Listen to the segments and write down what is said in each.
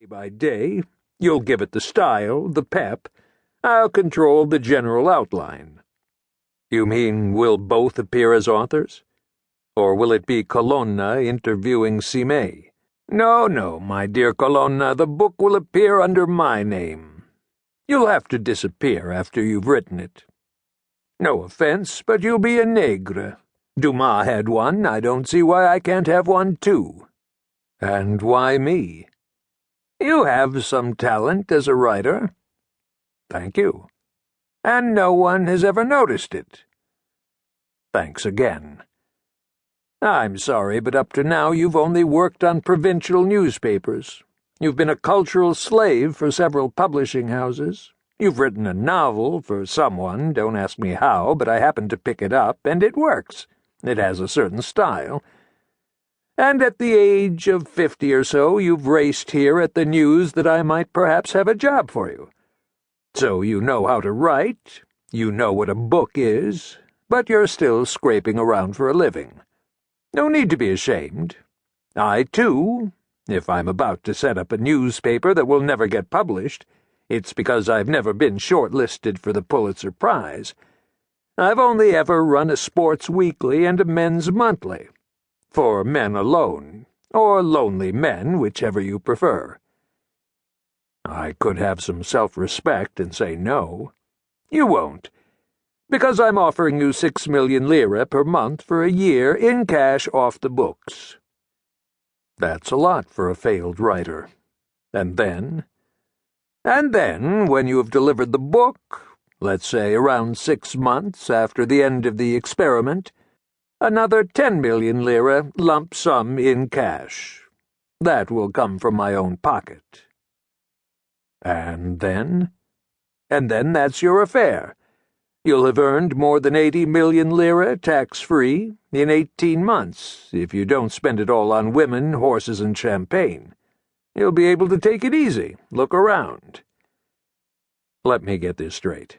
By day, you'll give it the style, the pep. I'll control the general outline. You mean we'll both appear as authors? Or will it be Colonna interviewing Cime? No, my dear Colonna, the book will appear under my name. You'll have to disappear after you've written it. No offense, but you'll be a nègre. Dumas had one, I don't see why I can't have one too. And why me? You have some talent as a writer. Thank you. And no one has ever noticed it. Thanks again. I'm sorry, but up to now you've only worked on provincial newspapers. You've been a cultural slave for several publishing houses. You've written a novel for someone, don't ask me how, but I happened to pick it up, and it works. It has a certain style. And at the age of 50 or so, you've raced here at the news that I might perhaps have a job for you. So you know how to write, you know what a book is, but you're still scraping around for a living. No need to be ashamed. I, too, if I'm about to set up a newspaper that will never get published, it's because I've never been shortlisted for the Pulitzer Prize. I've only ever run a sports weekly and a men's monthly. For men alone, or lonely men, whichever you prefer. I could have some self-respect and say no. You won't, because I'm offering you 6 million lire per month for a year in cash off the books. That's a lot for a failed writer. And then, when you have delivered the book, let's say around 6 months after the end of the experiment, another 10 million lire lump sum in cash. That will come from my own pocket. And then? And then that's your affair. You'll have earned more than 80 million lire tax-free in 18 months, if you don't spend it all on women, horses, and champagne. You'll be able to take it easy, look around. Let me get this straight.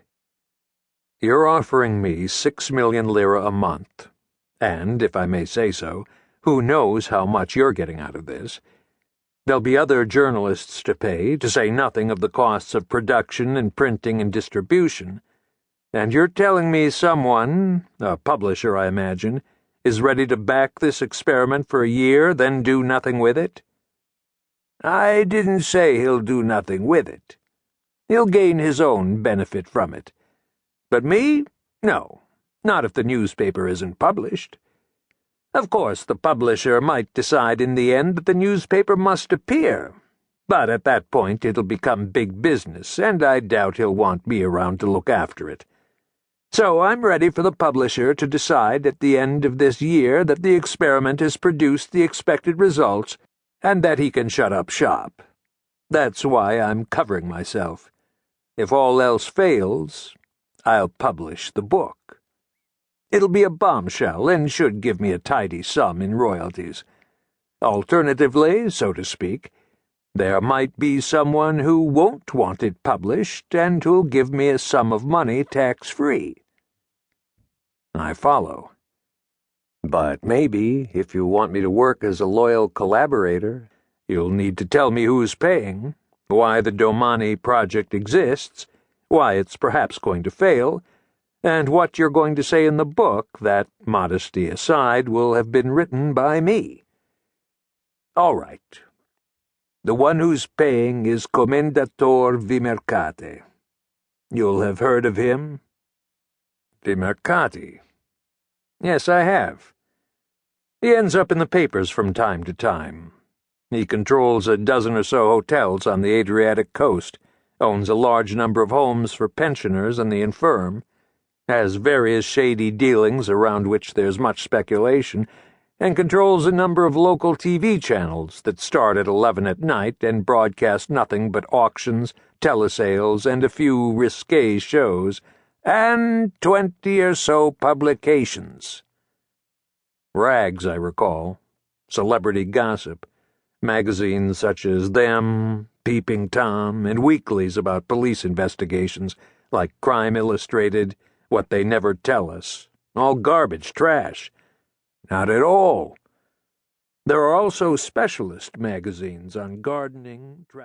You're offering me 6 million lire a month. And, if I may say so, who knows how much you're getting out of this? There'll be other journalists to pay, to say nothing of the costs of production and printing and distribution. And you're telling me someone, a publisher I imagine, is ready to back this experiment for a year, then do nothing with it? I didn't say he'll do nothing with it. He'll gain his own benefit from it. But me? No. Not if the newspaper isn't published. Of course, the publisher might decide in the end that the newspaper must appear, but at that point it'll become big business, and I doubt he'll want me around to look after it. So I'm ready for the publisher to decide at the end of this year that the experiment has produced the expected results, and that he can shut up shop. That's why I'm covering myself. If all else fails, I'll publish the book. It'll be a bombshell and should give me a tidy sum in royalties. Alternatively, so to speak, there might be someone who won't want it published and who'll give me a sum of money tax-free. I follow. But maybe, if you want me to work as a loyal collaborator, you'll need to tell me who's paying, why the Domani project exists, why it's perhaps going to fail, and what you're going to say in the book that, modesty aside, will have been written by me. All right. The one who's paying is Commendator Vimercate. You'll have heard of him? Vimercati. Yes, I have. He ends up in the papers from time to time. He controls a dozen or so hotels on the Adriatic coast, owns a large number of homes for pensioners and the infirm, has various shady dealings around which there's much speculation, and controls a number of local TV channels that start at 11 at night and broadcast nothing but auctions, telesales, and a few risque shows, and 20 or so publications. Rags, I recall, celebrity gossip, magazines such as Them, Peeping Tom, and weeklies about police investigations, like Crime Illustrated, What They Never Tell Us. All garbage, trash. Not at all. There are also specialist magazines on gardening, travel.